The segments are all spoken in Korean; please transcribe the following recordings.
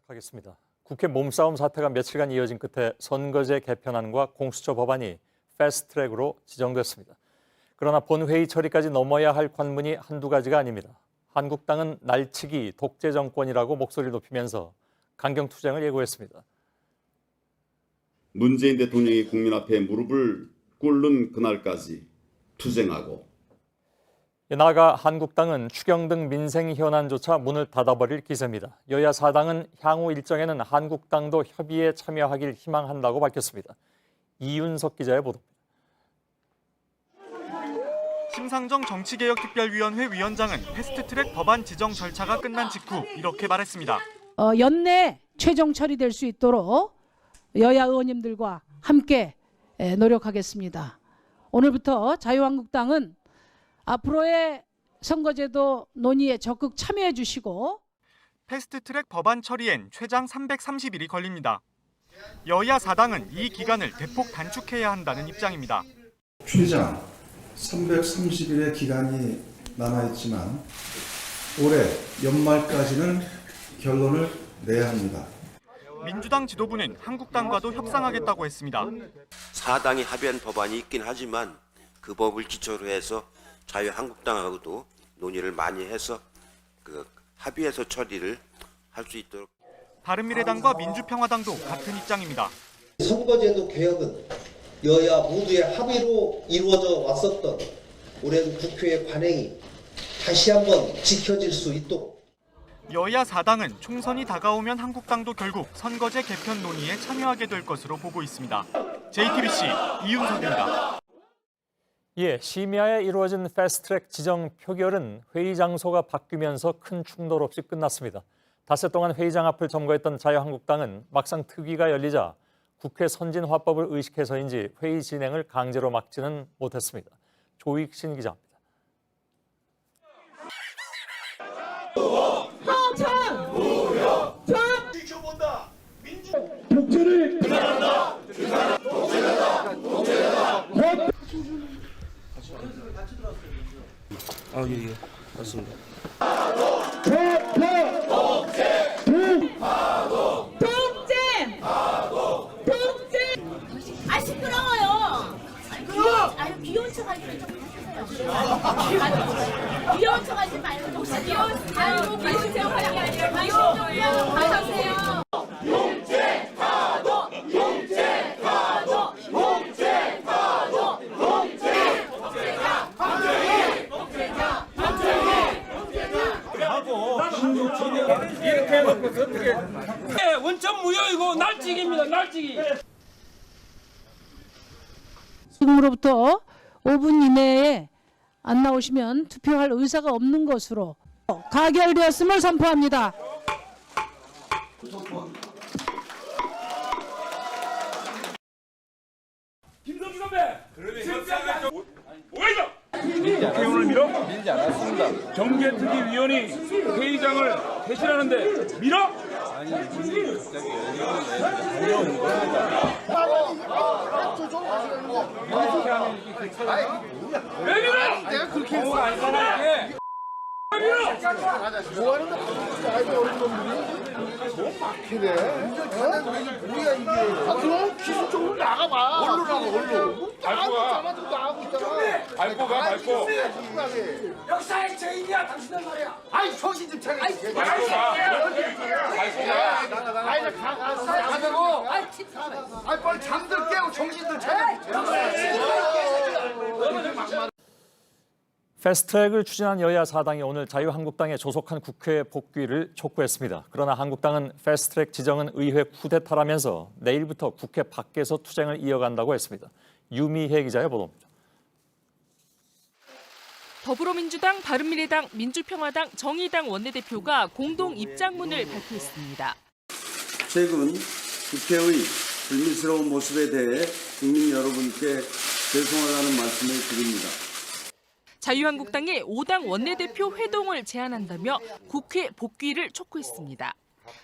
시작하겠습니다. 국회 몸싸움 사태가 며칠간 이어진 끝에 선거제 개편안과 공수처 법안이 패스트트랙으로 지정됐습니다. 그러나 본회의 처리까지 넘어야 할 관문이 한두 가지가 아닙니다. 한국당은 날치기 독재 정권이라고 목소리를 높이면서 강경투쟁을 예고했습니다. 문재인 대통령이 국민 앞에 무릎을 꿇는 그날까지 투쟁하고, 나아가 한국당은 추경 등 민생 현안조차 문을 닫아버릴 기세입니다. 여야 사당은 향후 일정에는 한국당도 협의에 참여하길 희망한다고 밝혔습니다. 이윤석 기자의 보도입니다. 심상정 정치개혁특별위원회 위원장은 패스트트랙 법안 지정 절차가 끝난 직후 이렇게 말했습니다. 연내 최종 처리될 수 있도록 여야 의원님들과 함께 노력하겠습니다. 오늘부터 자유한국당은 앞으로의 선거제도 논의에 적극 참여해 주시고, 패스트트랙 법안 처리엔 최장 330일이 걸립니다. 여야 사당은 이 기간을 대폭 단축해야 한다는 입장입니다. 최장 330일의 기간이 남아있지만 올해 연말까지는 결론을 내야 합니다. 민주당 지도부는 한국당과도 협상하겠다고 했습니다. 사당이 합의한 법안이 있긴 하지만 그 법을 기초로 해서 자유한국당하고도 논의를 많이 해서 합의해서 처리를 할 수 있도록. 바른미래당과 민주평화당도 같은 입장입니다. 선거제도 개혁은 여야 모두의 합의로 이루어져 왔었던 오랜 국회의 관행이 다시 한번 지켜질 수 있도록. 여야 사당은 총선이 다가오면 한국당도 결국 선거제 개편 논의에 참여하게 될 것으로 보고 있습니다. JTBC 이윤석입니다. 심야에 이루어진 패스트트랙 지정 표결은 회의 장소가 바뀌면서 큰 충돌 없이 끝났습니다. 닷새 동안 회의장 앞을 점거했던 자유한국당은 막상 특위가 열리자 국회 선진화법을 의식해서인지 회의 진행을 강제로 막지는 못했습니다. 조익신 기자입니다. 독재를 비난한다. 예, 맞습니다. 아 시끄러워요. 아유 귀여운 척하기는 좀 하세요. 귀여운 척하지 말고 혹시 귀여운 아유 귀여운 척하기 아니라 귀여운 척이야. 하세요. 독재 가도 독재 가도 독재 가도 독재 독재자 박정희 독재자 박정희 독재자 하고 이렇게 해놓고서 어떻게 원천 무효이고 날치기입니다. 날치기. 지금으로부터 5분 이내에 안 나오시면 투표할 의사가 없는 것으로 가결되었음을 선포합니다. 김성주 선배. 오해죠. 국회의원을 밀어? 밀지 않았습니다. 정개특위위원이 회의장을 대신하는데 밀어? 아니, 갑자기 어려운 겁니다. 왜 밀어? 내가 그렇게 했어. 안 사나게. 왜 밀어? 뭐 하는 거야? 아이고 어린 놈들이 너무 막히네. 뭐야 이게? 그럼 기술적으로 나가봐. 얼로 나가 얼로. 밟고 가. 잡아도 나가고 있잖아. 밟고 가 밟고. 역사의 죄인이야 당신들 말이야. 아이 정신 좀 차려. 밟고 가. 밟고 가. 아이 가자고. 아이 빨리 잠들 깨고 정신들 차려. 패스트트랙을 추진한 여야 사당이 오늘 자유한국당의 조속한 국회 복귀를 촉구했습니다. 그러나 한국당은 패스트트랙 지정은 의회 쿠데타라면서 내일부터 국회 밖에서 투쟁을 이어간다고 했습니다. 유미혜 기자의 보도입니다. 더불어민주당, 바른미래당, 민주평화당, 정의당 원내대표가 공동 입장문을 발표했습니다. 최근 국회의 불미스러운 모습에 대해 국민 여러분께 죄송하다는 말씀을 드립니다. 자유한국당이 5당 원내대표 회동을 제안한다며 국회 복귀를 촉구했습니다.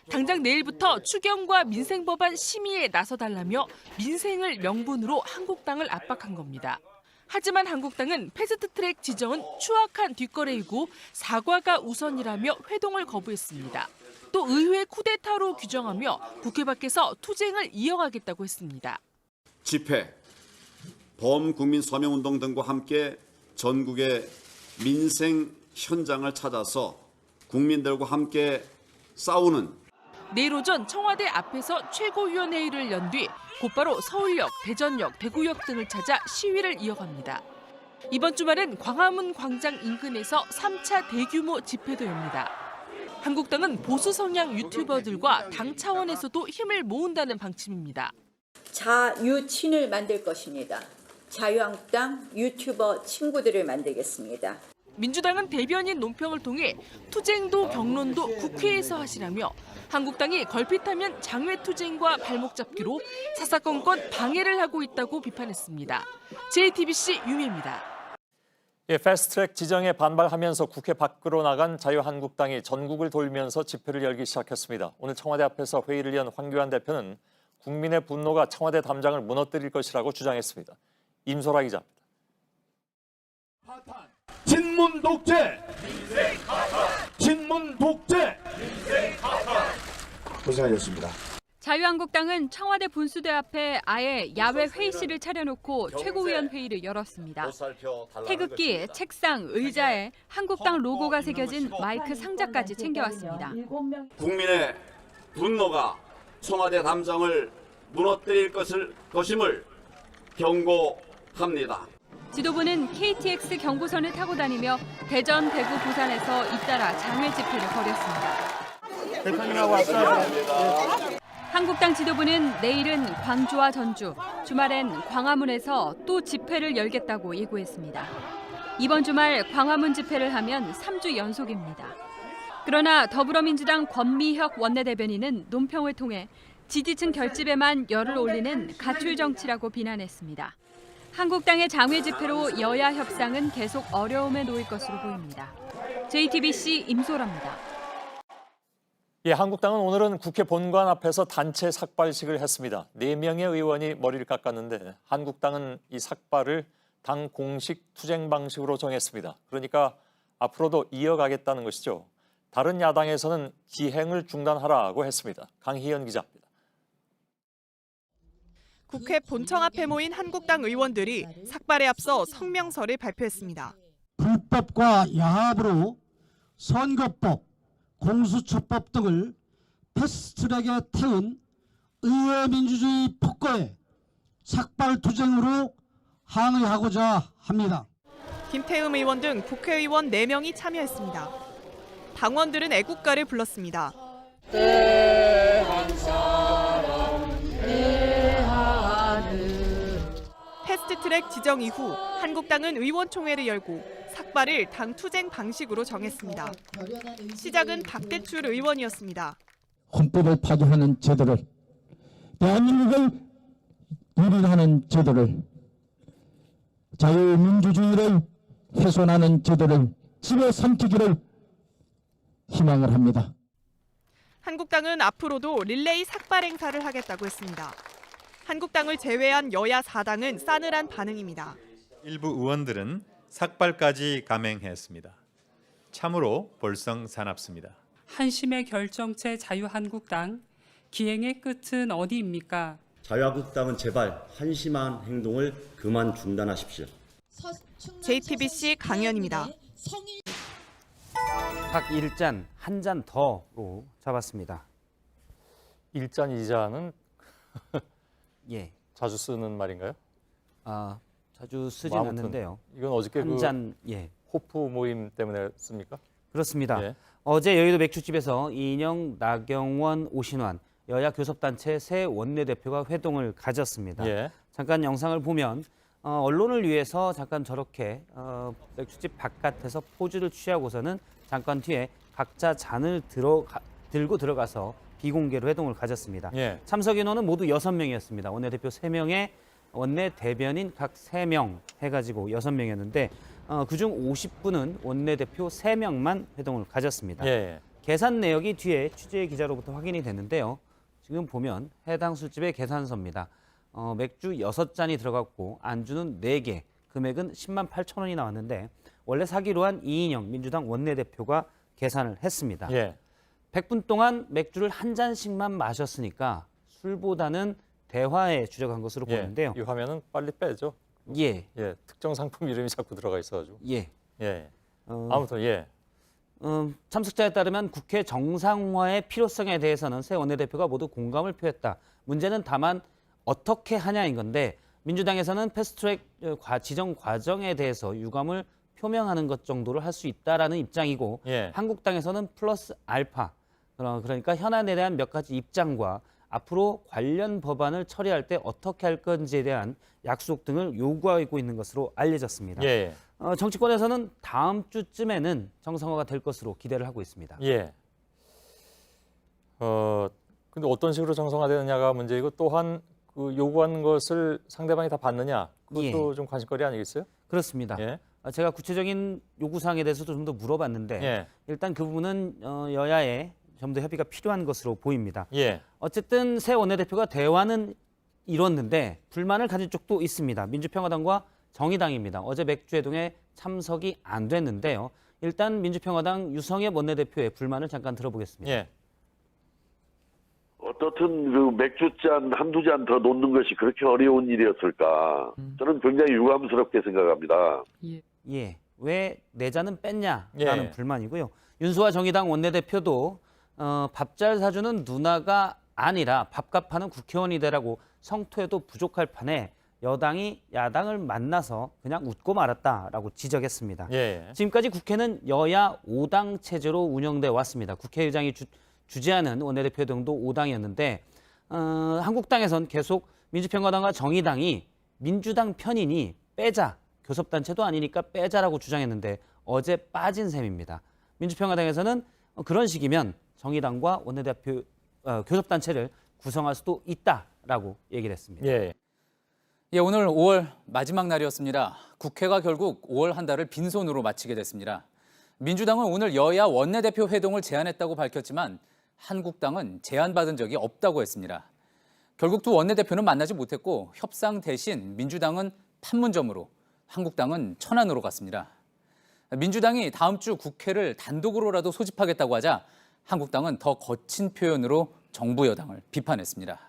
당장 내일부터 추경과 민생법안 심의에 나서달라며 민생을 명분으로 한국당을 압박한 겁니다. 하지만 한국당은 패스트트랙 지정은 추악한 뒷거래이고 사과가 우선이라며 회동을 거부했습니다. 또 의회 쿠데타로 규정하며 국회 밖에서 투쟁을 이어가겠다고 했습니다. 집회, 범국민 서명운동 등과 함께 전국의 민생 현장을 찾아서 국민들과 함께 싸우는 내일 오전 청와대 앞에서 최고위원회의를 연 뒤 곧바로 서울역, 대전역, 대구역 등을 찾아 시위를 이어갑니다. 이번 주말엔 광화문 광장 인근에서 3차 대규모 집회도 엽니다. 한국당은 보수 성향 유튜버들과 당 차원에서도 힘을 모은다는 방침입니다. 자유친을 만들 것입니다. 자유한국당 유튜버 친구들을 만들겠습니다. 민주당은 대변인 논평을 통해 투쟁도 경론도 국회에서 하시라며 한국당이 걸핏하면 장외투쟁과 발목 잡기로 사사건건 방해를 하고 있다고 비판했습니다. JTBC 유미입니다. 패스트트랙 지정에 반발하면서 국회 밖으로 나간 자유한국당이 전국을 돌면서 집회를 열기 시작했습니다. 오늘 청와대 앞에서 회의를 연 황교안 대표는 국민의 분노가 청와대 담장을 무너뜨릴 것이라고 주장했습니다. 임소라 기자입니다. 친문 독재! 친문 독재! 고생하셨습니다. 자유한국당은 청와대 분수대 앞에 아예 야외 회의실을 차려놓고 최고위원 회의를 열었습니다. 태극기, 책상, 의자에 한국당 로고가 새겨진 마이크 상자까지 챙겨왔습니다. 국민의 분노가 청와대 담장을 무너뜨릴 것임을 경고합니다. 지도부는 KTX 경부선을 타고 다니며 대전, 대구, 부산에서 잇따라 장외 집회를 벌였습니다. 대표님하고 왔어요. 한국당 지도부는 내일은 광주와 전주, 주말엔 광화문에서 또 집회를 열겠다고 예고했습니다. 이번 주말 광화문 집회를 하면 3주 연속입니다. 그러나 더불어민주당 권미혁 원내대변인은 논평을 통해 지지층 결집에만 열을 올리는 가출 정치라고 비난했습니다. 한국당의 장외 집회로 여야 협상은 계속 어려움에 놓일 것으로 보입니다. JTBC 임소라입니다. 한국당은 오늘은 국회 본관 앞에서 단체 삭발식을 했습니다. 4명의 의원이 머리를 깎았는데 한국당은 이 삭발을 당 공식 투쟁 방식으로 정했습니다. 그러니까 앞으로도 이어가겠다는 것이죠. 다른 야당에서는 기행을 중단하라고 했습니다. 강희연 기자입니다. 국회 본청 앞에 모인 한국당 의원들이 삭발에 앞서 성명서를 발표했습니다. 불법과 야합으로 선거법, 공수처법 등을 패스트트랙에 태운 의회 민주주의 폭거에 삭발 투쟁으로 항의하고자 합니다. 김태흠 의원 등 국회의원 4명이 참여했습니다. 당원들은 애국가를 불렀습니다. 패스트트랙 지정 이후 한국당은 의원총회를 열고 삭발을 당 투쟁 방식으로 정했습니다. 시작은 박대출 의원이었습니다. 헌법을 파괴하는 제도를, 대한민국을 유린하는 제도를, 자유민주주의를 훼손하는 제도를 집어삼키기를 희망을 합니다. 한국당은 앞으로도 릴레이 삭발 행사를 하겠다고 했습니다. 한국당을 제외한 여야 4당은 싸늘한 반응입니다. 일부 의원들은 삭발까지 감행했습니다. 참으로 볼썽사납습니다. 한심의 결정체 자유한국당, 기행의 끝은 어디입니까? 자유한국당은 제발 한심한 행동을 그만 중단하십시오. JTBC 강연입니다. 각 일잔 한 잔 더로 잡았습니다. 일잔 이자는 예. 자주 쓰는 말인가요? 자주 쓰진 않는데요. 이건 어저께 한 잔, 예. 호프 모임 때문에 씁니까? 그렇습니다. 예. 어제 여의도 맥주집에서 이인영, 나경원, 오신환 여야 교섭단체 새 원내대표가 회동을 가졌습니다. 예. 잠깐 영상을 보면 언론을 위해서 잠깐 저렇게 맥주집 바깥에서 포즈를 취하고서는 잠깐 뒤에 각자 잔을 들고 들어가서 비공개로 회동을 가졌습니다. 예. 참석 인원은 모두 6명이었습니다. 원내대표 3명에 원내대변인 각 3명 해가지고 6명이었는데 그중 50분은 원내대표 3명만 회동을 가졌습니다. 예. 계산 내역이 뒤에 취재 기자로부터 확인이 됐는데요. 지금 보면 해당 술집의 계산서입니다. 맥주 6잔이 들어갔고 안주는 4개, 금액은 10만 8천 원이 나왔는데 원래 사기로 한 이인영 민주당 원내대표가 계산을 했습니다. 예. 100분 동안 맥주를 한 잔씩만 마셨으니까 술보다는 대화에 주력한 것으로 보이는데요. 이 화면은 빨리 빼죠. 예. 예, 특정 상품 이름이 자꾸 들어가 있어가지고. 예. 예. 아무튼 예. 참석자에 따르면 국회 정상화의 필요성에 대해서는 새 원내대표가 모두 공감을 표했다. 문제는 다만 어떻게 하냐인 건데 민주당에서는 패스트트랙 지정 과정에 대해서 유감을 표명하는 것 정도를 할 수 있다라는 입장이고 예. 한국당에서는 플러스 알파 그러니까 현안에 대한 몇 가지 입장과 앞으로 관련 법안을 처리할 때 어떻게 할 건지에 대한 약속 등을 요구하고 있는 것으로 알려졌습니다. 예. 정치권에서는 다음 주쯤에는 정상화가 될 것으로 기대를 하고 있습니다. 예. 근데 어떤 식으로 정상화되느냐가 문제이고 또한 그 요구하는 것을 상대방이 다 받느냐 그것도 좀 관심거리 아니겠어요? 그렇습니다. 예. 제가 구체적인 요구사항에 대해서도 좀 더 물어봤는데 일단 그 부분은 여야에 좀 더 협의가 필요한 것으로 보입니다. 예. 어쨌든 새 원내대표가 대화는 이뤘는데 불만을 가진 쪽도 있습니다. 민주평화당과 정의당입니다. 어제 맥주회동에 참석이 안 됐는데요. 일단 민주평화당 유성엽 원내대표의 불만을 잠깐 들어보겠습니다. 예. 어떻든 그 맥주잔 한두 잔 더 놓는 것이 그렇게 어려운 일이었을까? 저는 굉장히 유감스럽게 생각합니다. 예. 왜 내 잔은 뺐냐라는 불만이고요. 윤수아 정의당 원내대표도 밥 잘 사주는 누나가 아니라 밥값하는 국회의원이 되라고 성토해도 부족할 판에 여당이 야당을 만나서 그냥 웃고 말았다라고 지적했습니다. 지금까지 국회는 여야 5당 체제로 운영돼 왔습니다. 국회의장이 주재하는 원내대표 등도 5당이었는데 한국당에선 계속 민주평화당과 정의당이 민주당 편이니 빼자, 교섭단체도 아니니까 빼자라고 주장했는데 어제 빠진 셈입니다. 민주평화당에서는 그런 식이면 정의당과 원내대표 교섭단체를 구성할 수도 있다라고 얘기를 했습니다. 예, 오늘 5월 마지막 날이었습니다. 국회가 결국 5월 한 달을 빈손으로 마치게 됐습니다. 민주당은 오늘 여야 원내대표 회동을 제안했다고 밝혔지만 한국당은 제안받은 적이 없다고 했습니다. 결국 두 원내대표는 만나지 못했고 협상 대신 민주당은 판문점으로, 한국당은 천안으로 갔습니다. 민주당이 다음 주 국회를 단독으로라도 소집하겠다고 하자 한국당은 더 거친 표현으로 정부 여당을 비판했습니다.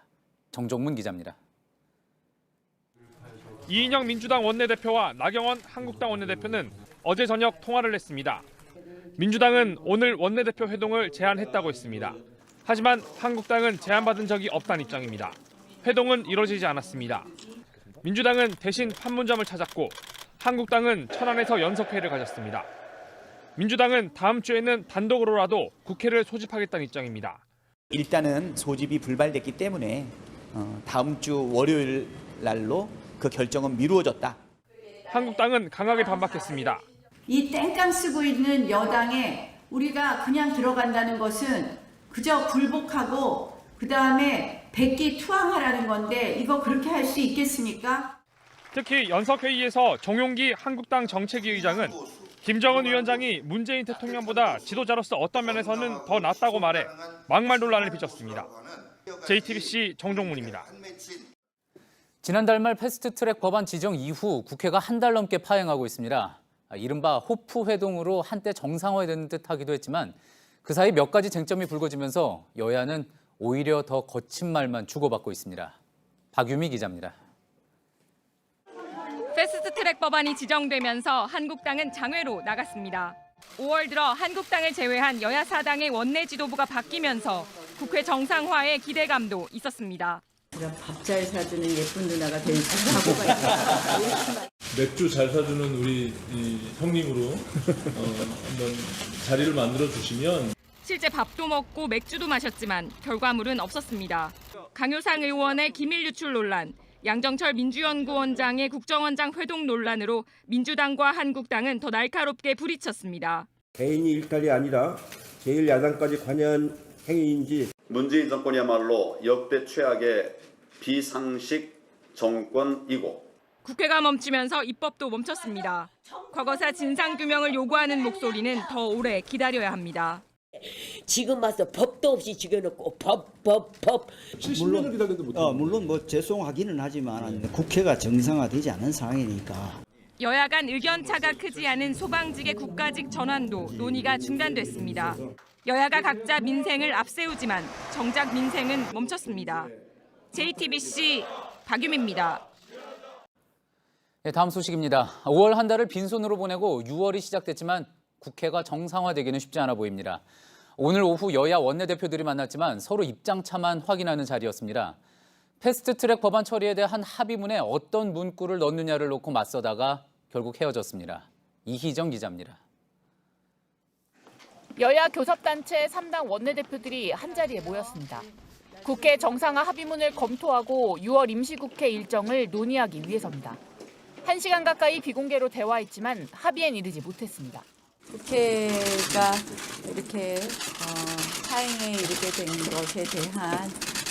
정종문 기자입니다. 이인영 민주당 원내대표와 나경원 한국당 원내대표는 어제 저녁 통화를 했습니다. 민주당은 오늘 원내대표 회동을 제안했다고 했습니다. 하지만 한국당은 제안받은 적이 없다는 입장입니다. 회동은 이뤄지지 않았습니다. 민주당은 대신 판문점을 찾았고 한국당은 천안에서 연석회의를 가졌습니다. 민주당은 다음 주에는 단독으로라도 국회를 소집하겠다는 입장입니다. 일단은 소집이 불발됐기 때문에 다음 주 월요일 날로 그 결정은 미루어졌다. 한국당은 강하게 반박했습니다. 이 땡깡 쓰고 있는 여당에 우리가 그냥 들어간다는 것은 그저 굴복하고 그다음에 백기 투항하라는 건데 이거 그렇게 할 수 있겠습니까? 특히 연석회의에서 정용기 한국당 정책위 의장은 김정은 위원장이 문재인 대통령보다 지도자로서 어떤 면에서는 더 낫다고 말해 막말 논란을 빚었습니다. JTBC 정종문입니다. 지난달 말 패스트트랙 법안 지정 이후 국회가 한 달 넘게 파행하고 있습니다. 이른바 호프 회동으로 한때 정상화된 듯 하기도 했지만 그 사이 몇 가지 쟁점이 불거지면서 여야는 오히려 더 거친 말만 주고받고 있습니다. 박유미 기자입니다. 패스트트랙 법안이 지정되면서 한국당은 장외로 나갔습니다. 5월 들어 한국당을 제외한 여야 4당의 원내 지도부가 바뀌면서 국회 정상화에 기대감도 있었습니다. 밥 잘 사주는 예쁜 누나가 될 각오가 있어요. 맥주 잘 사주는 우리 형님으로 한번 자리를 만들어 주시면 실제 밥도 먹고 맥주도 마셨지만 결과물은 없었습니다. 강효상 의원의 기밀 유출 논란, 양정철 민주연구원장의 국정원장 회동 논란으로 민주당과 한국당은 더 날카롭게 부딪혔습니다. 개인이 일탈이 아니라 제1야당까지 관여한 행위인지 문재인 정권이야말로 역대 최악의 비상식 정권이고 국회가 멈추면서 입법도 멈췄습니다. 과거사 진상규명을 요구하는 목소리는 더 오래 기다려야 합니다. 지금 와서 법도 없이 죽여놓고 법. 70년을 기다렸는데 못해요. 물론 뭐 죄송하기는 하지만 국회가 정상화되지 않은 상황이니까. 여야 간 의견 차가 크지 않은 소방직의 국가직 전환도 논의가 중단됐습니다. 여야가 각자 민생을 앞세우지만 정작 민생은 멈췄습니다. JTBC 박유미입니다. 네, 다음 소식입니다. 5월 한 달을 빈손으로 보내고 6월이 시작됐지만 국회가 정상화되기는 쉽지 않아 보입니다. 오늘 오후 여야 원내대표들이 만났지만 서로 입장차만 확인하는 자리였습니다. 패스트트랙 법안 처리에 대한 합의문에 어떤 문구를 넣느냐를 놓고 맞서다가 결국 헤어졌습니다. 이희정 기자입니다. 여야 교섭단체 3당 원내대표들이 한자리에 모였습니다. 국회 정상화 합의문을 검토하고 6월 임시국회 일정을 논의하기 위해서입니다. 1시간 가까이 비공개로 대화했지만 합의엔 이르지 못했습니다. 국회가 이렇게 사행에 이르게 된 것에 대한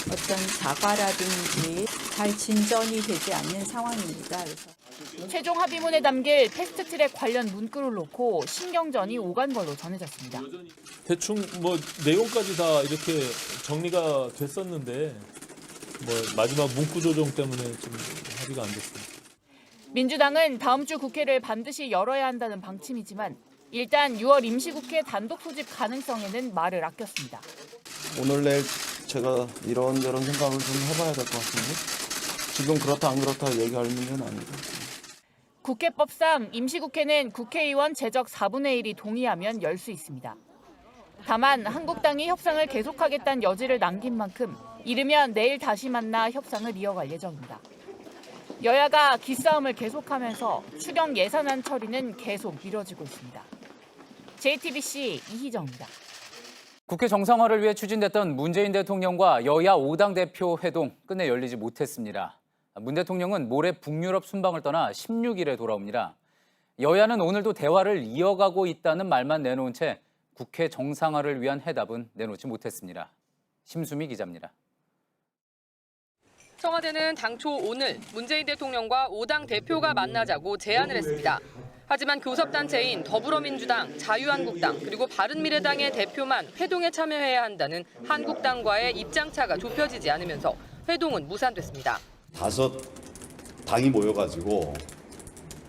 어떤 사과라든지 잘 진전이 되지 않는 상황입니다. 그래서. 최종 합의문에 담길 패스트트랙 관련 문구를 놓고 신경전이 오간 걸로 전해졌습니다. 대충 뭐 내용까지 다 이렇게 정리가 됐었는데 뭐 마지막 문구 조정 때문에 좀 합의가 안 됐습니다. 민주당은 다음 주 국회를 반드시 열어야 한다는 방침이지만 일단 6월 임시국회 단독 소집 가능성에는 말을 아꼈습니다. 오늘 내일 제가 이런저런 생각을 좀 해봐야 될 것 같은데 지금 그렇다 안 그렇다 얘기할 문제는 아니다. 국회법상 임시국회는 국회의원 제적 4분의 1이 동의하면 열 수 있습니다. 다만 한국당이 협상을 계속하겠다는 여지를 남긴 만큼 이르면 내일 다시 만나 협상을 이어갈 예정입니다. 여야가 기싸움을 계속하면서 추경 예산안 처리는 계속 미뤄지고 있습니다. JTBC 이희정입니다. 국회 정상화를 위해 추진됐던 문재인 대통령과 여야 5당 대표 회동 끝내 열리지 못했습니다. 문 대통령은 모레 북유럽 순방을 떠나 16일에 돌아옵니다. 여야는 오늘도 대화를 이어가고 있다는 말만 내놓은 채 국회 정상화를 위한 해답은 내놓지 못했습니다. 심수미 기자입니다. 청와대는 당초 오늘 문재인 대통령과 5당 대표가 만나자고 제안을 했습니다. 하지만 교섭단체인 더불어민주당, 자유한국당 그리고 바른미래당의 대표만 회동에 참여해야 한다는 한국당과의 입장차가 좁혀지지 않으면서 회동은 무산됐습니다. 5당이 모여가지고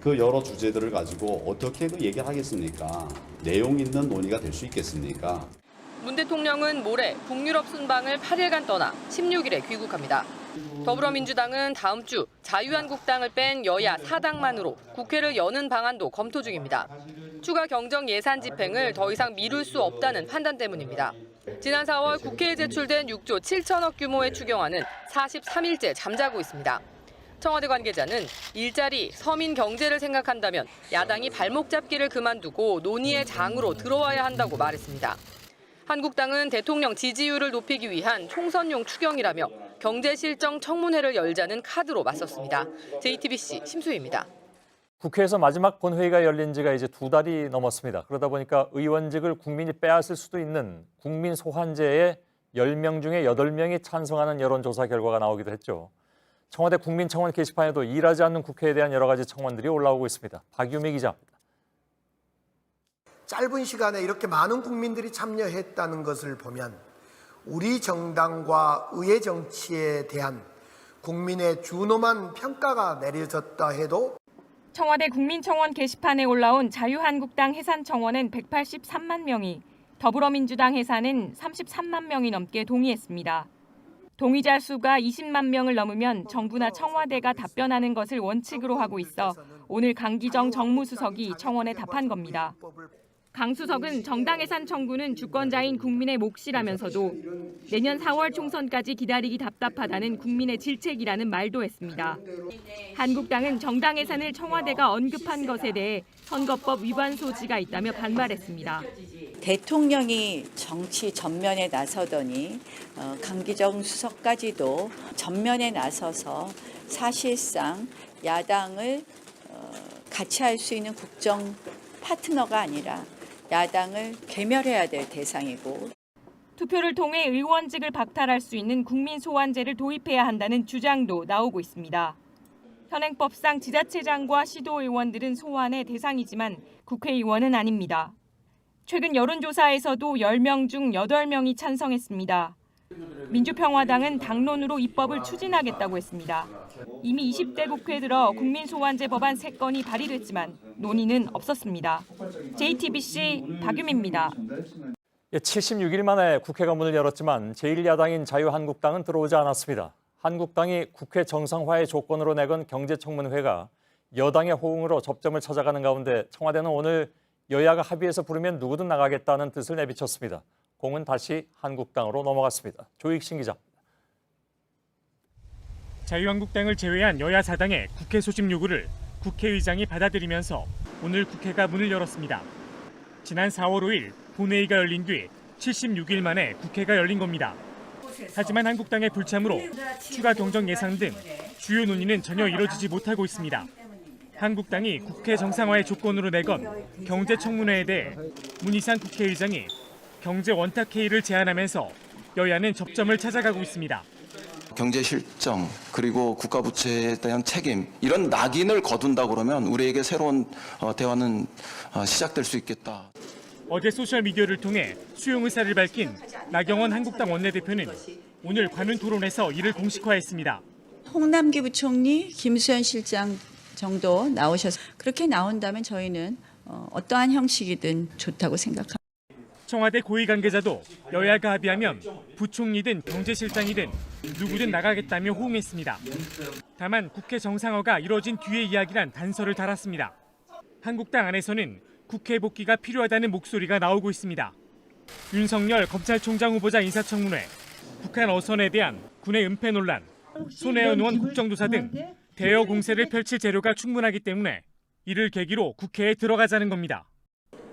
그 여러 주제들을 가지고 어떻게 그 얘기를 하겠습니까? 내용 있는 논의가 될 수 있겠습니까? 문 대통령은 모레 북유럽 순방을 8일간 떠나 16일에 귀국합니다. 더불어민주당은 다음 주 자유한국당을 뺀 여야 4당만으로 국회를 여는 방안도 검토 중입니다. 추가 경정 예산 집행을 더 이상 미룰 수 없다는 판단 때문입니다. 지난 4월 국회에 제출된 6조 7천억 규모의 추경안은 43일째 잠자고 있습니다. 청와대 관계자는 일자리, 서민 경제를 생각한다면 야당이 발목 잡기를 그만두고 논의의 장으로 들어와야 한다고 말했습니다. 한국당은 대통령 지지율을 높이기 위한 총선용 추경이라며 경제실정 청문회를 열자는 카드로 맞섰습니다. JTBC 심수희입니다. 국회에서 마지막 본회의가 열린 지가 이제 2달이 넘었습니다. 그러다 보니까 의원직을 국민이 빼앗을 수도 있는 국민 소환제에 10명 중에 8명이 찬성하는 여론조사 결과가 나오기도 했죠. 청와대 국민청원 게시판에도 일하지 않는 국회에 대한 여러 가지 청원들이 올라오고 있습니다. 박유미 기자입니다. 짧은 시간에 이렇게 많은 국민들이 참여했다는 것을 보면 우리 정당과 의회 정치에 대한 국민의 준엄한 평가가 내려졌다 해도 청와대 국민청원 게시판에 올라온 자유한국당 해산청원은 183만 명이, 더불어민주당 해산은 33만 명이 넘게 동의했습니다. 동의자 수가 20만 명을 넘으면 정부나 청와대가 답변하는 것을 원칙으로 하고 있어 오늘 강기정 정무수석이 청원에 답한 겁니다. 강 수석은 정당 해산 청구는 주권자인 국민의 몫이라면서도 내년 4월 총선까지 기다리기 답답하다는 국민의 질책이라는 말도 했습니다. 한국당은 정당 해산을 청와대가 언급한 것에 대해 선거법 위반 소지가 있다며 반발했습니다. 대통령이 정치 전면에 나서더니 강기정 수석까지도 전면에 나서서 사실상 야당을 같이 할 수 있는 국정 파트너가 아니라 야당을 괴멸해야 될 대상이고 투표를 통해 의원직을 박탈할 수 있는 국민소환제를 도입해야 한다는 주장도 나오고 있습니다. 현행법상 지자체장과 시도의원들은 소환의 대상이지만 국회의원은 아닙니다. 최근 여론조사에서도 10명 중 8명이 찬성했습니다. 민주평화당은 당론으로 입법을 추진하겠다고 했습니다. 이미 20대 국회 들어 국민소환제 법안 3건이 발의됐지만 논의는 없었습니다. JTBC 박유미입니다. 76일 만에 국회가 문을 열었지만 제1야당인 자유한국당은 들어오지 않았습니다. 한국당이 국회 정상화의 조건으로 내건 경제청문회가 여당의 호응으로 접점을 찾아가는 가운데 청와대는 오늘 여야가 합의해서 부르면 누구든 나가겠다는 뜻을 내비쳤습니다. 공은 다시 한국당으로 넘어갔습니다. 조익신 기자. 자유한국당을 제외한 여야 4당의 국회 소집 요구를 국회의장이 받아들이면서 오늘 국회가 문을 열었습니다. 지난 4월 5일 본회의가 열린 뒤 76일 만에 국회가 열린 겁니다. 하지만 한국당의 불참으로 추가 경정 예산 등 주요 논의는 전혀 이뤄지지 못하고 있습니다. 한국당이 국회 정상화의 조건으로 내건 경제청문회에 대해 문희상 국회의장이 경제 원탁회의를 제안하면서 여야는 접점을 찾아가고 있습니다. 경제 실정 그리고 국가 부채에 대한 책임 이런 낙인을 거둔다 그러면 우리에게 새로운 대화는 시작될 수 있겠다. 어제 소셜미디어를 통해 수용 의사를 밝힌 나경원 한국당 원내대표는 오늘 관훈 토론에서 이를 공식화했습니다. 홍남기 부총리, 김수현 실장 정도 나오셔서 그렇게 나온다면 저희는 어떠한 형식이든 좋다고 생각합니다. 청와대 고위 관계자도 여야가 합의하면 부총리든 경제실장이든 누구든 나가겠다며 호응했습니다. 다만 국회 정상화가 이뤄진 뒤의 이야기란 단서를 달았습니다. 한국당 안에서는 국회 복귀가 필요하다는 목소리가 나오고 있습니다. 윤석열 검찰총장 후보자 인사청문회, 북한 어선에 대한 군의 은폐 논란, 손혜원 의원 국정조사 등 대여 공세를 펼칠 재료가 충분하기 때문에 이를 계기로 국회에 들어가자는 겁니다.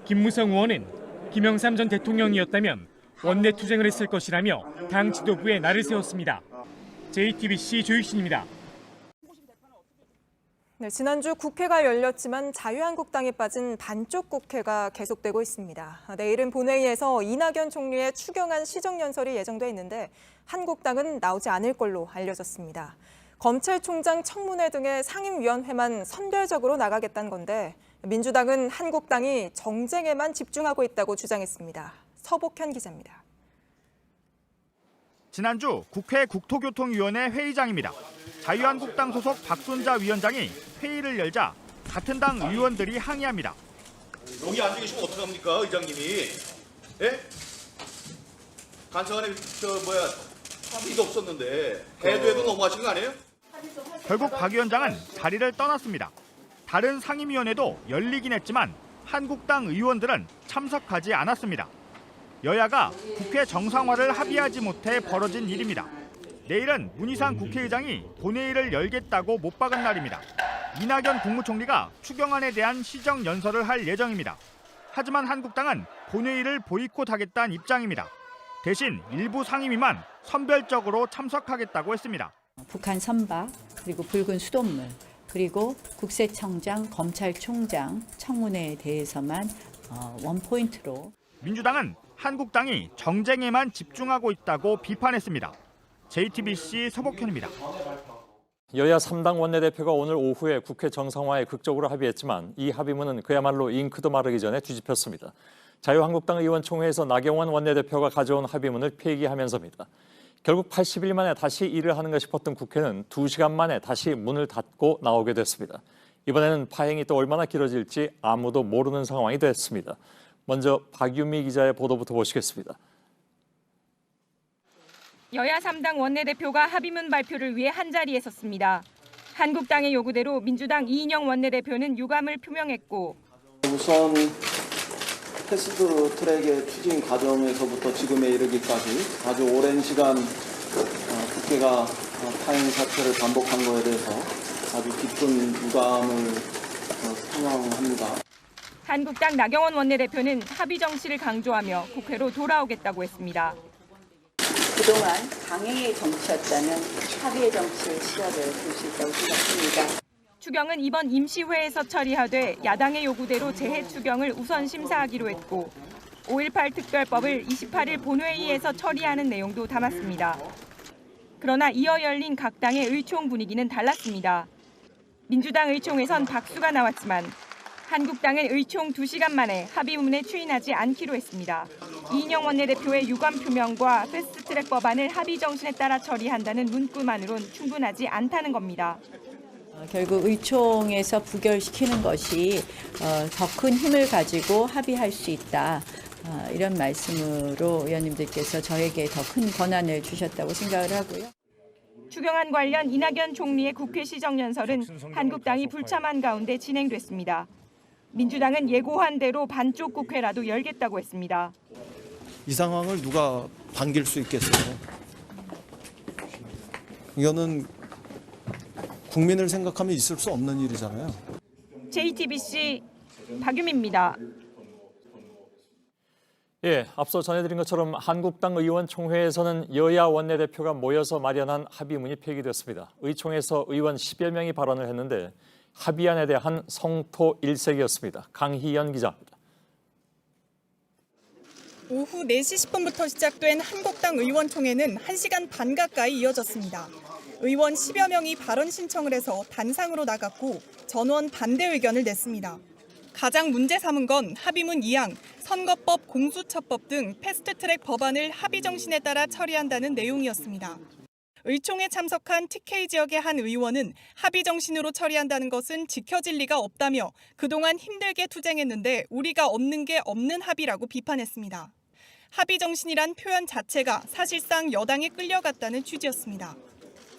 김무성 의원은 김영삼 전 대통령이었다면 원내 투쟁을 했을 것이라며 당 지도부에 날을 세웠습니다. JTBC 조익신입니다. 네, 지난주 국회가 열렸지만 자유한국당에 빠진 반쪽 국회가 계속되고 있습니다. 내일은 본회의에서 이낙연 총리의 추경안 시정연설이 예정돼 있는데 한국당은 나오지 않을 걸로 알려졌습니다. 검찰총장 청문회 등의 상임위원회만 선별적으로 나가겠다는 건데 민주당은 한국당이 정쟁에만 집중하고 있다고 주장했습니다. 서복현 기자입니다. 지난주 국회 국토교통위원회 회의장입니다. 자유한국당 소속 박순자 위원장이 회의를 열자 같은 당 의원들이 항의합니다. 여기 앉아 계시면 어떡합니까, 의장님이? 예? 간사간에 합의도 없었는데 해도 너무하신 거 아니에요? 결국 박 위원장은 자리를 떠났습니다. 다른 상임위원회도 열리긴 했지만 한국당 의원들은 참석하지 않았습니다. 여야가 국회 정상화를 합의하지 못해 벌어진 일입니다. 내일은 문희상 국회의장이 본회의를 열겠다고 못 박은 날입니다. 이낙연 국무총리가 추경안에 대한 시정 연설을 할 예정입니다. 하지만 한국당은 본회의를 보이콧하겠다는 입장입니다. 대신 일부 상임위만 선별적으로 참석하겠다고 했습니다. 북한 선박, 그리고 붉은 수돗물, 그리고 국세청장, 검찰총장 청문회에 대해서만 원포인트로. 민주당은 한국당이 정쟁에만 집중하고 있다고 비판했습니다. JTBC 서복현입니다. 여야 3당 원내대표가 오늘 오후에 국회 정상화에 극적으로 합의했지만 이 합의문은 그야말로 잉크도 마르기 전에 뒤집혔습니다. 자유한국당 의원총회에서 나경원 원내대표가 가져온 합의문을 폐기하면서입니다. 결국 80일 만에 다시 일을 하는가 싶었던 국회는 2시간 만에 다시 문을 닫고 나오게 됐습니다. 이번에는 파행이 또 얼마나 길어질지 아무도 모르는 상황이 됐습니다. 먼저 박유미 기자의 보도부터 보시겠습니다. 여야 3당 원내대표가 합의문 발표를 위해 한자리에 섰습니다. 한국당의 요구대로 민주당 이인영 원내대표는 유감을 표명했고 우선 패스트 트랙의 추진 과정에서부터 지금에 이르기까지 아주 오랜 시간 국회가 파행 사태를 반복한 것에 대해서 아주 깊은 유감을 표명합니다. 한국당 나경원 원내대표는 합의 정치를 강조하며 국회로 돌아오겠다고 했습니다. 그동안 강행의 정치였다는 합의의 정치의 시작을 볼 수 있다고 생각합니다. 추경은 이번 임시회에서 처리하되 야당의 요구대로 재해 추경을 우선 심사하기로 했고 5.18 특별법을 28일 본회의에서 처리하는 내용도 담았습니다. 그러나 이어 열린 각 당의 의총 분위기는 달랐습니다. 민주당 의총에선 박수가 나왔지만 한국당은 의총 2시간 만에 합의문에 추인하지 않기로 했습니다. 이인영 원내대표의 유감 표명과 패스트트랙 법안을 합의 정신에 따라 처리한다는 문구만으론 충분하지 않다는 겁니다. 결국 의총에서 부결시키는 것이 더 큰 힘을 가지고 합의할 수 있다. 이런 말씀으로 의원님들께서 저에게 더 큰 권한을 주셨다고 생각을 하고요. 추경안 관련 이낙연 총리의 국회 시정연설은 한국당이 불참한 가운데 진행됐습니다. 민주당은 예고한 대로 반쪽 국회라도 열겠다고 했습니다. 이 상황을 누가 반길 수 있겠어요? 이거는 국민을 생각하면 있을 수 없는 일이잖아요. JTBC 박유미입니다. 예, 앞서 전해드린 것처럼 한국당 의원총회에서는 여야 원내대표가 모여서 마련한 합의문이 폐기됐습니다. 의총에서 의원 10여 명이 발언을 했는데 합의안에 대한 성토일색이었습니다. 강희연 기자입니다. 오후 4시 10분부터 시작된 한국당 의원총회는 1시간 반 가까이 이어졌습니다. 의원 10여 명이 발언 신청을 해서 단상으로 나갔고 전원 반대 의견을 냈습니다. 가장 문제 삼은 건 합의문 2항, 선거법, 공수처법 등 패스트트랙 법안을 합의 정신에 따라 처리한다는 내용이었습니다. 의총에 참석한 TK 지역의 한 의원은 합의 정신으로 처리한다는 것은 지켜질 리가 없다며 그동안 힘들게 투쟁했는데 우리가 얻는 게 없는 합의라고 비판했습니다. 합의 정신이란 표현 자체가 사실상 여당에 끌려갔다는 취지였습니다.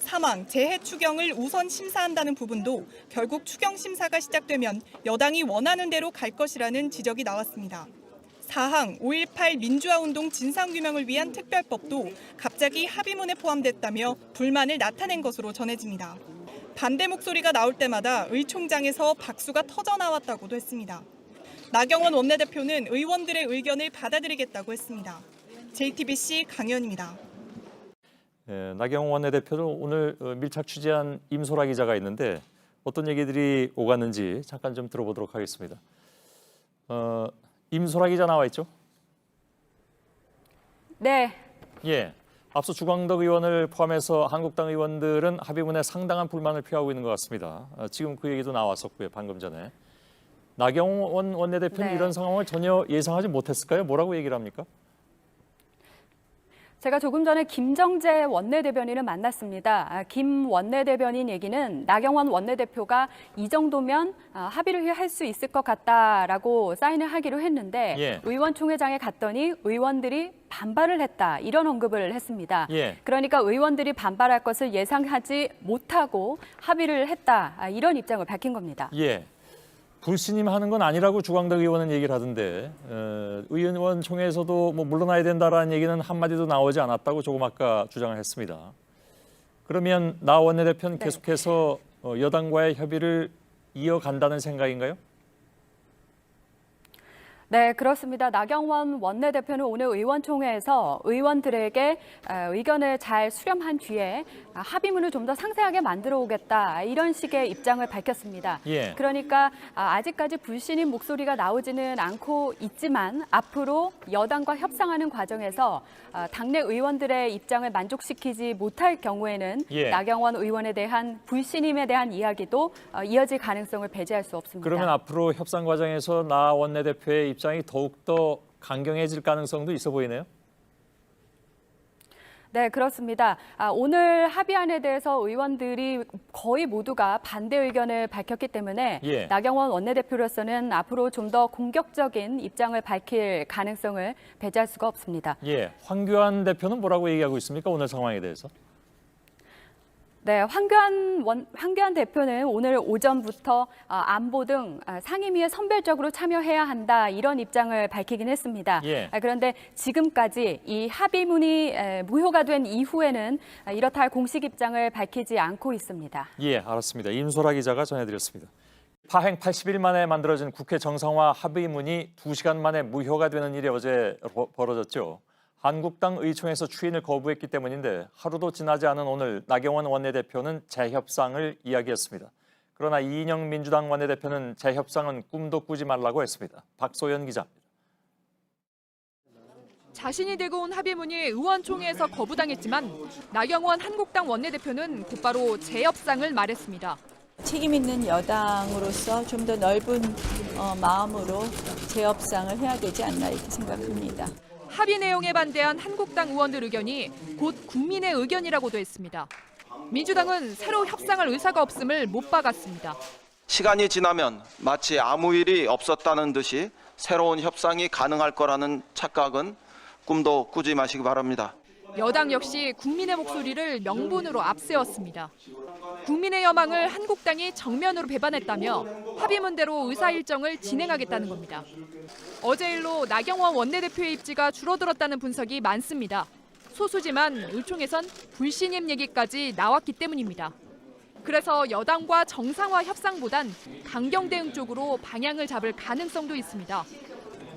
3항, 재해 추경을 우선 심사한다는 부분도 결국 추경 심사가 시작되면 여당이 원하는 대로 갈 것이라는 지적이 나왔습니다. 4항, 5.18 민주화운동 진상규명을 위한 특별법도 갑자기 합의문에 포함됐다며 불만을 나타낸 것으로 전해집니다. 반대 목소리가 나올 때마다 의총장에서 박수가 터져나왔다고도 했습니다. 나경원 원내대표는 의원들의 의견을 받아들이겠다고 했습니다. JTBC 강연입니다. 예, 나경원 원내대표도 오늘 밀착 취재한 임소라 기자가 있는데 어떤 얘기들이 오갔는지 잠깐 좀 들어보도록 하겠습니다. 임소라 기자 나와 있죠? 네. 예. 앞서 주광덕 의원을 포함해서 한국당 의원들은 합의문에 상당한 불만을 표하고 있는 것 같습니다. 지금 그 얘기도 나왔었고요, 방금 전에. 나경원 원내대표는 네. 이런 상황을 전혀 예상하지 못했을까요? 뭐라고 얘기를 합니까? 제가 조금 전에 김정재 원내대변인을 만났습니다. 김 원내대변인 얘기는 나경원 원내대표가 이 정도면 합의를 할 수 있을 것 같다라고 사인을 하기로 했는데 예. 의원총회장에 갔더니 의원들이 반발을 했다 이런 언급을 했습니다. 예. 그러니까 의원들이 반발할 것을 예상하지 못하고 합의를 했다 이런 입장을 밝힌 겁니다. 예. 불신임하는 건 아니라고 주광덕 의원은 얘기를 하던데 의원총회에서도 뭐 물러나야 된다라는 얘기는 한마디도 나오지 않았다고 조금 아까 주장을 했습니다. 그러면 나 원내대표는 계속해서 여당과의 협의를 이어간다는 생각인가요? 네, 그렇습니다. 나경원 원내대표는 오늘 의원총회에서 의원들에게 의견을 잘 수렴한 뒤에 합의문을 좀 더 상세하게 만들어 오겠다 이런 식의 입장을 밝혔습니다. 예. 그러니까 아직까지 불신임 목소리가 나오지는 않고 있지만 앞으로 여당과 협상하는 과정에서 당내 의원들의 입장을 만족시키지 못할 경우에는 예. 나경원 의원에 대한 불신임에 대한 이야기도 이어질 가능성을 배제할 수 없습니다. 그러면 앞으로 협상 과정에서 나 원내대표의 입장이 더욱더 강경해질 가능성도 있어 보이네요. 네, 그렇습니다. 오늘 합의안에 대해서 의원들이 거의 모두가 반대 의견을 밝혔기 때문에 예. 나경원 원내대표로서는 앞으로 좀 더 공격적인 입장을 밝힐 가능성을 배제할 수가 없습니다. 예, 황교안 대표는 뭐라고 얘기하고 있습니까? 오늘 상황에 대해서. 네, 황교안 대표는 오늘 오전부터 안보 등 상임위에 선별적으로 참여해야 한다 이런 입장을 밝히긴 했습니다. 예. 그런데 지금까지 이 합의문이 무효가 된 이후에는 이렇다 할 공식 입장을 밝히지 않고 있습니다. 예, 알았습니다. 임소라 기자가 전해드렸습니다. 파행 80일 만에 만들어진 국회 정상화 합의문이 2시간 만에 무효가 되는 일이 어제 벌어졌죠. 한국당 의총에서 추인을 거부했기 때문인데 하루도 지나지 않은 오늘 나경원 원내대표는 재협상을 이야기했습니다. 그러나 이인영 민주당 원내대표는 재협상은 꿈도 꾸지 말라고 했습니다. 박소연 기자입니다. 자신이 대고 온 합의문이 의원총회에서 거부당했지만 나경원 한국당 원내대표는 곧바로 재협상을 말했습니다. 책임 있는 여당으로서 좀 더 넓은 마음으로 재협상을 해야 되지 않나 이렇게 생각합니다. 합의 내용에 반대한 한국당 의원들 의견이 곧 국민의 의견이라고도 했습니다. 민주당은 새로 협상할 의사가 없음을 못 박았습니다. 시간이 지나면 마치 아무 일이 없었다는 듯이 새로운 협상이 가능할 거라는 착각은 꿈도 꾸지 마시기 바랍니다. 여당 역시 국민의 목소리를 명분으로 앞세웠습니다. 국민의 여망을 한국당이 정면으로 배반했다며 합의문대로 의사 일정을 진행하겠다는 겁니다. 어제 일로 나경원 원내대표의 입지가 줄어들었다는 분석이 많습니다. 소수지만 의총에선 불신임 얘기까지 나왔기 때문입니다. 그래서 여당과 정상화 협상보단 강경 대응 쪽으로 방향을 잡을 가능성도 있습니다.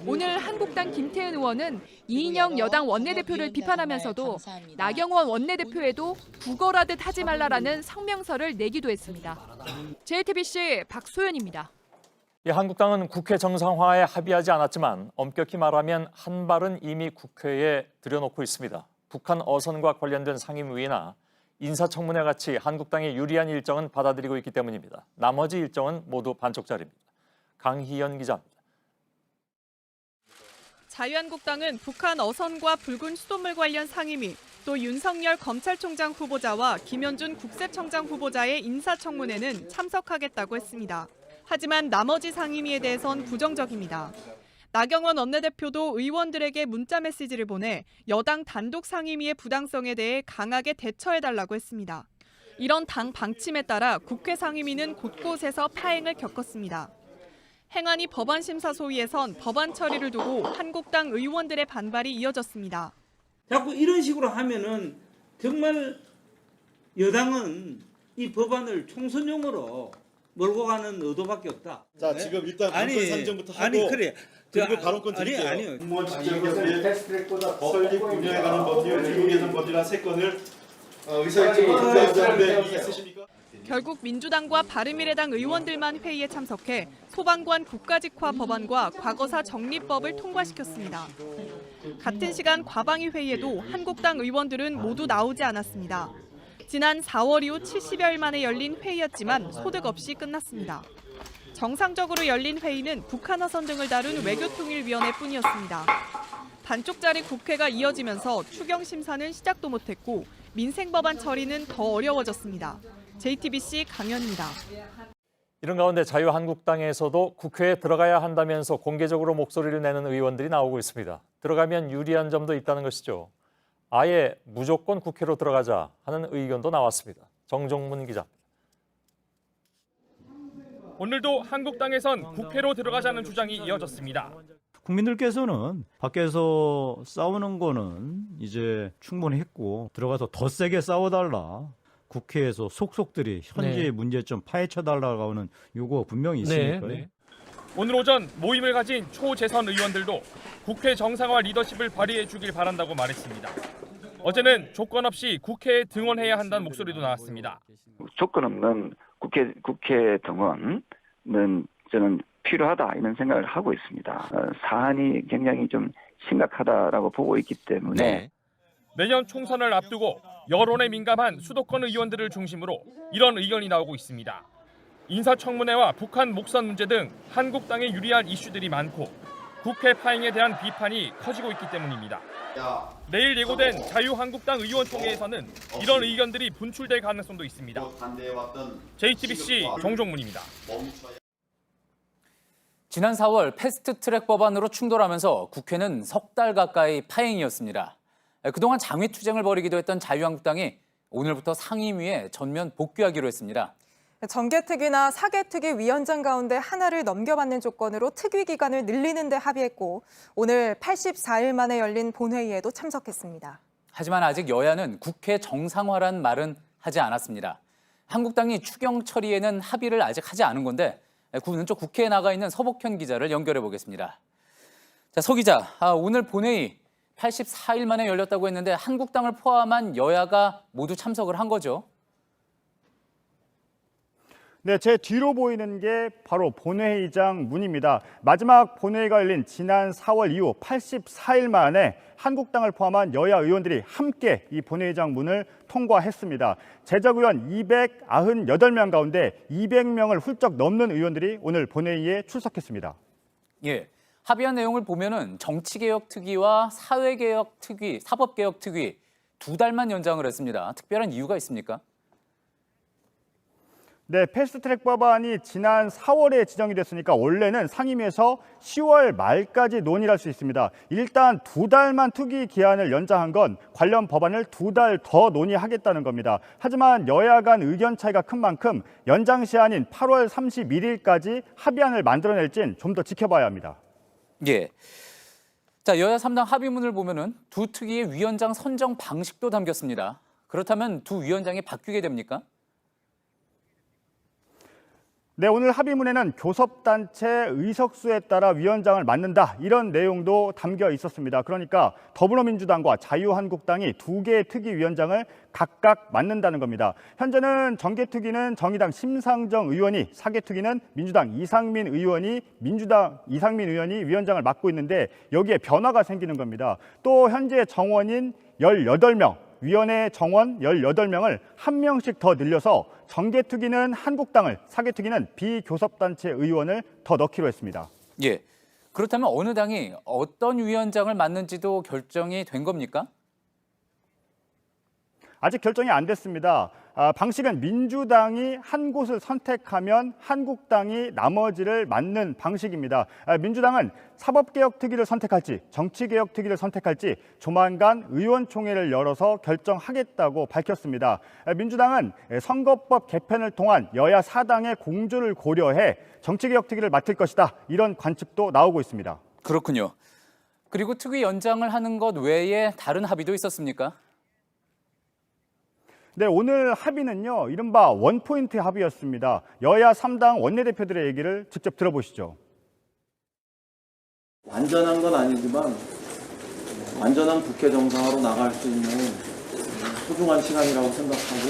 오늘 한국당 김태은 의원은 이인영 여당 원내대표를 비판하면서도 나경원 원내대표에도 구걸하듯 하지 말라라는 성명서를 내기도 했습니다. JTBC 박소연입니다. 한국당은 국회 정상화에 합의하지 않았지만 엄격히 말하면 한 발은 이미 국회에 들여놓고 있습니다. 북한 어선과 관련된 상임위나 인사청문회 같이 한국당에 유리한 일정은 받아들이고 있기 때문입니다. 나머지 일정은 모두 반쪽짜리입니다. 강희연 기자입니다. 자유한국당은 북한 어선과 붉은 수돗물 관련 상임위, 또 윤석열 검찰총장 후보자와 김현준 국세청장 후보자의 인사청문회는 참석하겠다고 했습니다. 하지만 나머지 상임위에 대해선 부정적입니다. 나경원 원내대표도 의원들에게 문자 메시지를 보내 여당 단독 상임위의 부당성에 대해 강하게 대처해달라고 했습니다. 이런 당 방침에 따라 국회 상임위는 곳곳에서 파행을 겪었습니다. 행안위 법안심사소위에선 법안 처리를 두고 한국당 의원들의 반발이 이어졌습니다. 자꾸 이런 식으로 하면은 정말 여당은 이 법안을 총선용으로 몰고 가는 의도밖에 없다. 자, 지금 일단 발언권 상정부터 하고 그래. 그리고 발언권 드릴게요. 아니요. 공무원 직전에서의 패스트트랙보다 설립 운영에 관한 법률, 일부 개정 법률 세 건을 의사일정을 준비하는데 있으십니까? 결국 민주당과 바른미래당 의원들만 회의에 참석해 소방관 국가직화 법안과 과거사 정리법을 통과시켰습니다. 같은 시간 과방위 회의에도 한국당 의원들은 모두 나오지 않았습니다. 지난 4월 이후 70여일 만에 열린 회의였지만 소득 없이 끝났습니다. 정상적으로 열린 회의는 북한 어선 등을 다룬 외교통일위원회뿐이었습니다. 반쪽짜리 국회가 이어지면서 추경 심사는 시작도 못했고 민생법안 처리는 더 어려워졌습니다. JTBC 강연입니다. 이런 가운데 자유한국당에서도 국회에 들어가야 한다면서 공개적으로 목소리를 내는 의원들이 나오고 있습니다. 들어가면 유리한 점도 있다는 것이죠. 아예 무조건 국회로 들어가자 하는 의견도 나왔습니다. 정종문 기자입니다. 오늘도 한국당에선 국회로 들어가자는 주장이 이어졌습니다. 국민들께서는 밖에서 싸우는 거는 이제 충분히 했고 들어가서 더 세게 싸워달라. 국회에서 속속들이 현재의 문제점 파헤쳐달라고 하는 요구가 분명히 있으니까요. 오늘 오전 모임을 가진 초재선 의원들도 국회 정상화 리더십을 발휘해 주길 바란다고 말했습니다. 어제는 조건 없이 국회에 등원해야 한다는 목소리도 나왔습니다. 조건 없는 국회 등원은 저는 필요하다 이런 생각을 하고 있습니다. 사안이 굉장히 좀 심각하다라고 보고 있기 때문에 내년 총선을 앞두고 여론에 민감한 수도권 의원들을 중심으로 이런 의견이 나오고 있습니다. 인사청문회와 북한 목선 문제 등 한국당에 유리한 이슈들이 많고 국회 파행에 대한 비판이 커지고 있기 때문입니다. 내일 예고된 자유한국당 의원총회에서는 이런 의견들이 분출될 가능성도 있습니다. JTBC 정종문입니다. 지난 4월 패스트트랙 법안으로 충돌하면서 국회는 석 달 가까이 파행이었습니다. 그동안 장외투쟁을 벌이기도 했던 자유한국당이 오늘부터 상임위에 전면 복귀하기로 했습니다. 정개특위나 사개특위 위원장 가운데 하나를 넘겨받는 조건으로 특위 기간을 늘리는 데 합의했고 오늘 84일 만에 열린 본회의에도 참석했습니다. 하지만 아직 여야는 국회 정상화란 말은 하지 않았습니다. 한국당이 추경 처리에는 합의를 아직 하지 않은 건데 왼쪽 국회에 나가 있는 서복현 기자를 연결해 보겠습니다. 자, 서 기자, 오늘 본회의 84일 만에 열렸다고 했는데 한국당을 포함한 여야가 모두 참석을 한 거죠? 네, 제 뒤로 보이는 게 바로 본회의장 문입니다. 마지막 본회의가 열린 지난 4월 이후 84일 만에 한국당을 포함한 여야 의원들이 함께 이 본회의장 문을 통과했습니다. 제적 의원 298명 가운데 200명을 훌쩍 넘는 의원들이 오늘 본회의에 출석했습니다. 예, 합의한 내용을 보면은 정치개혁특위와 사회개혁특위, 사법개혁특위 2달만 연장을 했습니다. 특별한 이유가 있습니까? 네, 패스트트랙 법안이 지난 4월에 지정이 됐으니까 원래는 상임위에서 10월 말까지 논의를 할 수 있습니다. 일단 2달만 투기 기한을 연장한 건 관련 법안을 2달 더 논의하겠다는 겁니다. 하지만 여야 간 의견 차이가 큰 만큼 연장 시한인 8월 31일까지 합의안을 만들어낼진 좀 더 지켜봐야 합니다. 예. 자, 여야 3당 합의문을 보면은 두 특위의 위원장 선정 방식도 담겼습니다. 그렇다면 두 위원장이 바뀌게 됩니까? 네, 오늘 합의문에는 교섭단체 의석수에 따라 위원장을 맡는다 이런 내용도 담겨 있었습니다. 그러니까 더불어민주당과 자유한국당이 2개의 특위위원장을 각각 맡는다는 겁니다. 현재는 정개특위는 정의당 심상정 의원이, 사개특위는 민주당 이상민 의원이 위원장을 맡고 있는데 여기에 변화가 생기는 겁니다. 또 현재 정원인 18명, 위원회 정원 18명을 1명씩 더 늘려서 정개특위는 한국당을, 사개특위는 비교섭단체 의원을 더 넣기로 했습니다. 예. 그렇다면 어느 당이 어떤 위원장을 맡는지도 결정이 된 겁니까? 아직 결정이 안 됐습니다. 방식은 민주당이 한 곳을 선택하면 한국당이 나머지를 맡는 방식입니다. 민주당은 사법개혁특위를 선택할지 정치개혁특위를 선택할지 조만간 의원총회를 열어서 결정하겠다고 밝혔습니다. 민주당은 선거법 개편을 통한 여야 4당의 공조를 고려해 정치개혁특위를 맡을 것이다. 이런 관측도 나오고 있습니다. 그렇군요. 그리고 특위 연장을 하는 것 외에 다른 합의도 있었습니까? 네, 오늘 합의는요, 이른바 원포인트 합의였습니다. 여야 3당 원내대표들의 얘기를 직접 들어보시죠. 완전한 건 아니지만 완전한 국회 정상화로 나갈 수 있는 소중한 시간이라고 생각하고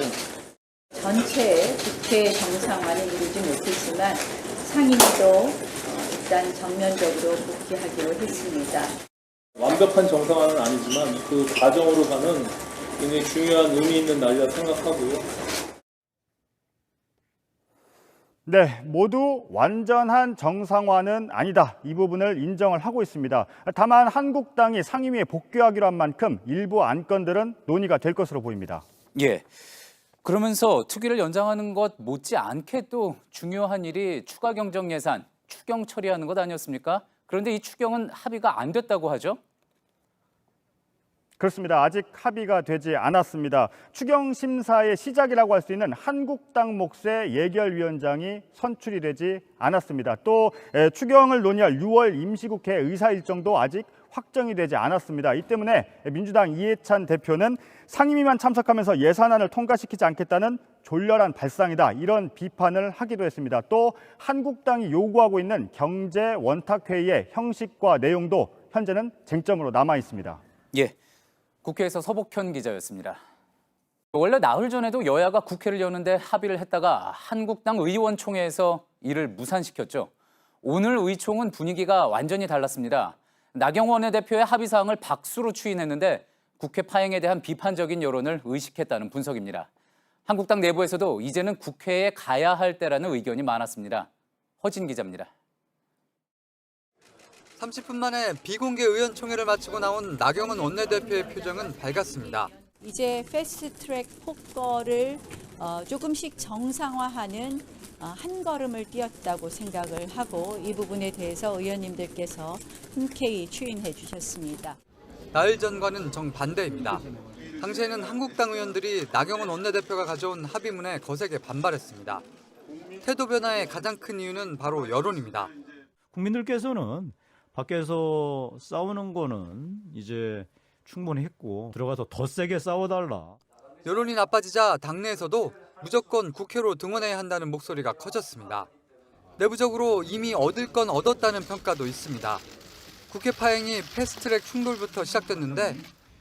전체 국회 정상화는 이루지 못했지만 상임위도 일단 전면적으로 복귀하기로 했습니다. 완벽한 정상화는 아니지만 그 과정으로 가는 굉장히 중요한 의미 있는 날이라 생각하고요. 네, 모두 완전한 정상화는 아니다. 이 부분을 인정을 하고 있습니다. 다만 한국당이 상임위에 복귀하기로 한 만큼 일부 안건들은 논의가 될 것으로 보입니다. 예. 그러면서 특위를 연장하는 것 못지않게 또 중요한 일이 추가 경정 예산, 추경 처리하는 것 아니었습니까? 그런데 이 추경은 합의가 안 됐다고 하죠? 그렇습니다. 아직 합의가 되지 않았습니다. 추경 심사의 시작이라고 할 수 있는 한국당 몫의 예결위원장이 선출이 되지 않았습니다. 또 추경을 논의할 6월 임시국회 의사 일정도 아직 확정이 되지 않았습니다. 이 때문에 민주당 이해찬 대표는 상임위만 참석하면서 예산안을 통과시키지 않겠다는 졸렬한 발상이다. 이런 비판을 하기도 했습니다. 또 한국당이 요구하고 있는 경제 원탁회의의 형식과 내용도 현재는 쟁점으로 남아 있습니다. 예. 국회에서 서복현 기자였습니다. 원래 나흘 전에도 여야가 국회를 여는데 합의를 했다가 한국당 의원총회에서 이를 무산시켰죠. 오늘 의총은 분위기가 완전히 달랐습니다. 나경원 원내대표의 합의 사항을 박수로 추인했는데 국회 파행에 대한 비판적인 여론을 의식했다는 분석입니다. 한국당 내부에서도 이제는 국회에 가야 할 때라는 의견이 많았습니다. 허진 기자입니다. 30분 만에 비공개 의원총회를 마치고 나온 나경원 원내대표의 표정은 밝았습니다. 이제 패스트트랙 폭거를 조금씩 정상화하는 한 걸음을 뛰었다고 생각을 하고 이 부분에 대해서 의원님들께서 흔쾌히 추인해 주셨습니다. 나흘 전과는 정반대입니다. 당시에는 한국당 의원들이 나경원 원내대표가 가져온 합의문에 거세게 반발했습니다. 태도 변화의 가장 큰 이유는 바로 여론입니다. 국민들께서는 밖에서 싸우는 거는 이제 충분히 했고 들어가서 더 세게 싸워달라. 여론이 나빠지자 당내에서도 무조건 국회로 등원해야 한다는 목소리가 커졌습니다. 내부적으로 이미 얻을 건 얻었다는 평가도 있습니다. 국회 파행이 패스트트랙 충돌부터 시작됐는데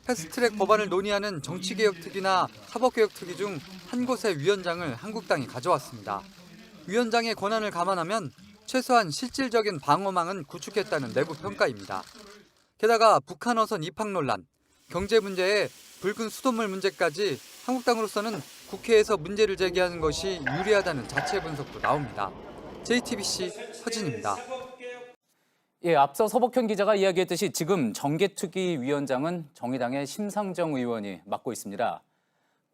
패스트트랙 법안을 논의하는 정치개혁특위나 사법개혁특위 중 한 곳의 위원장을 한국당이 가져왔습니다. 위원장의 권한을 감안하면 최소한 실질적인 방어망은 구축했다는 내부 평가입니다. 게다가 북한 어선 입항 논란, 경제 문제에 붉은 수돗물 문제까지 한국당으로서는 국회에서 문제를 제기하는 것이 유리하다는 자체 분석도 나옵니다. JTBC 허진입니다. 예, 앞서 서복현 기자가 이야기했듯이 지금 정개특위 위원장은 정의당의 심상정 의원이 맡고 있습니다.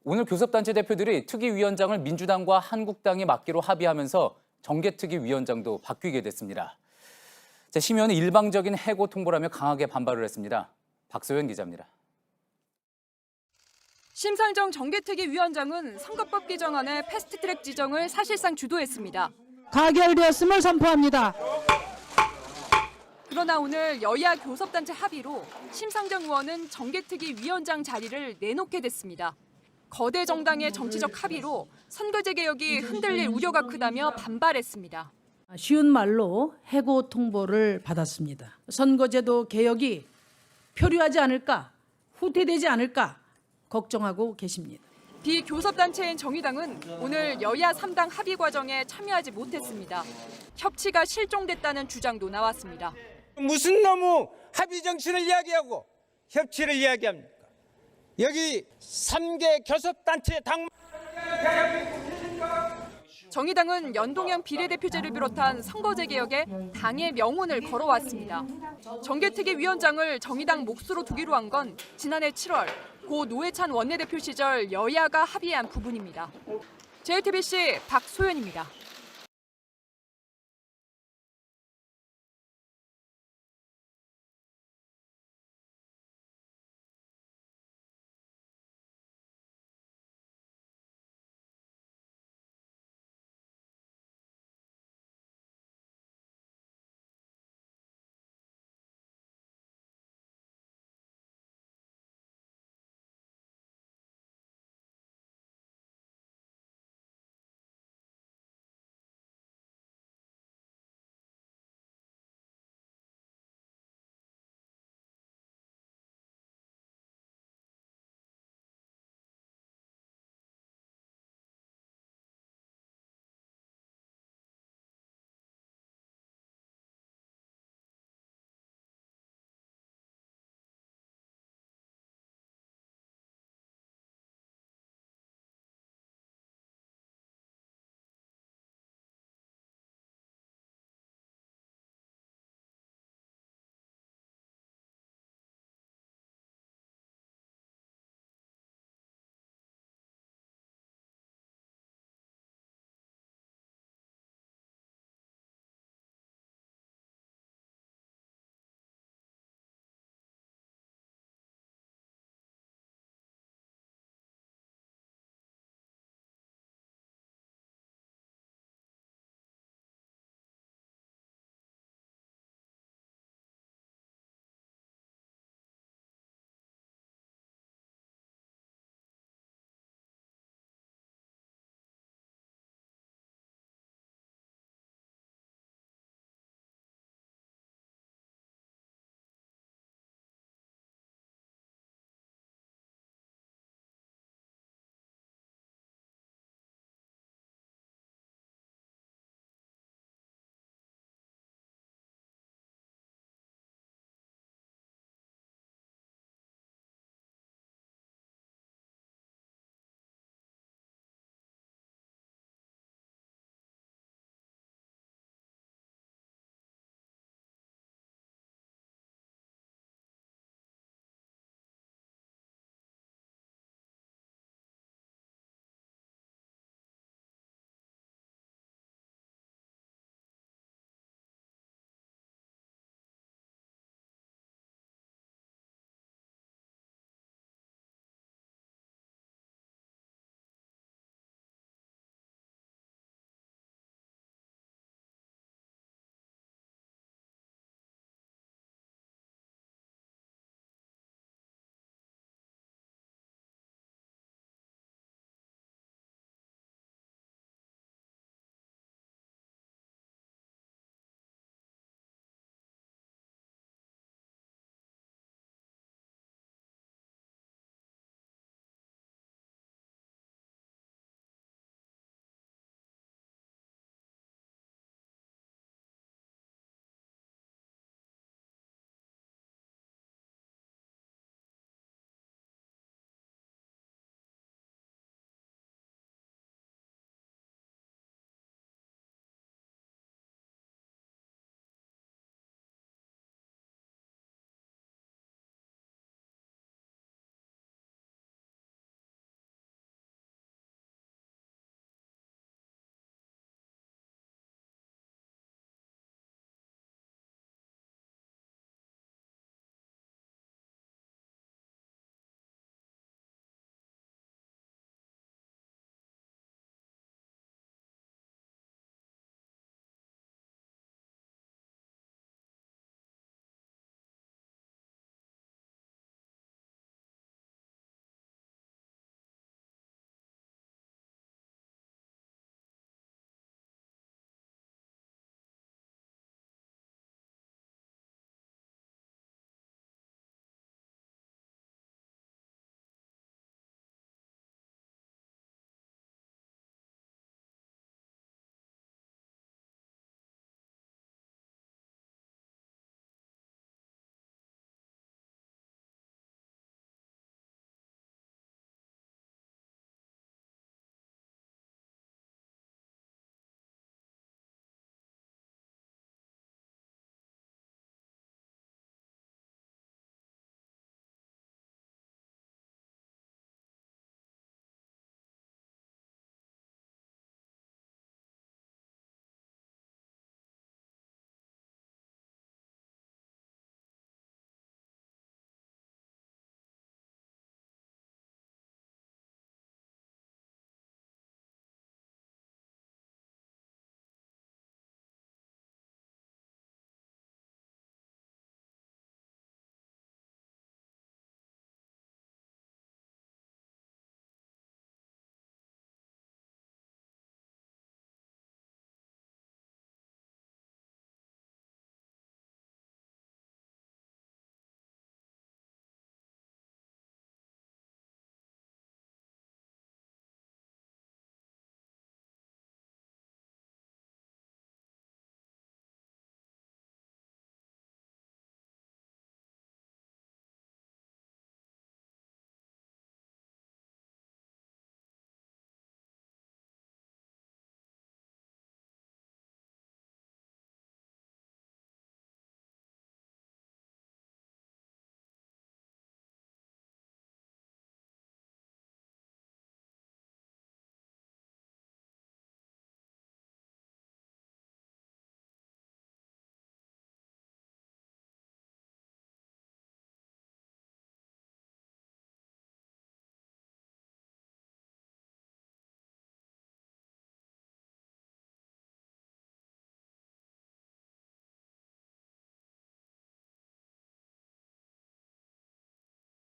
오늘 교섭단체 대표들이 특위위원장을 민주당과 한국당이 맡기로 합의하면서 정개특위위원장도 바뀌게 됐습니다. 심의원은 일방적인 해고 통보라며 강하게 반발을 했습니다. 박소연 기자입니다. 심상정 정개특위위원장은 선거법 개정안의 패스트트랙 지정을 사실상 주도했습니다. 가결되었음을 선포합니다. 그러나 오늘 여야 교섭단체 합의로 심상정 의원은 정개특위위원장 자리를 내놓게 됐습니다. 거대 정당의 정치적 합의로 선거제 개혁이 흔들릴 우려가 크다며 반발했습니다. 쉬운 말로 해고 통보를 받았습니다. 선거제도 개혁이 표류하지 않을까, 후퇴되지 않을까 걱정하고 계십니다. 비교섭단체인 정의당은 오늘 여야 3당 합의 과정에 참여하지 못했습니다. 협치가 실종됐다는 주장도 나왔습니다. 무슨 놈의 합의 정치를 이야기하고 협치를 이야기합니까? 여기 3개 교섭단체 당 정의당은 연동형 비례대표제를 비롯한 선거제 개혁에 당의 명운을 걸어왔습니다. 정개특위위원장을 정의당 몫으로 두기로 한 건 지난해 7월 고 노회찬 원내대표 시절 여야가 합의한 부분입니다. JTBC 박소연입니다.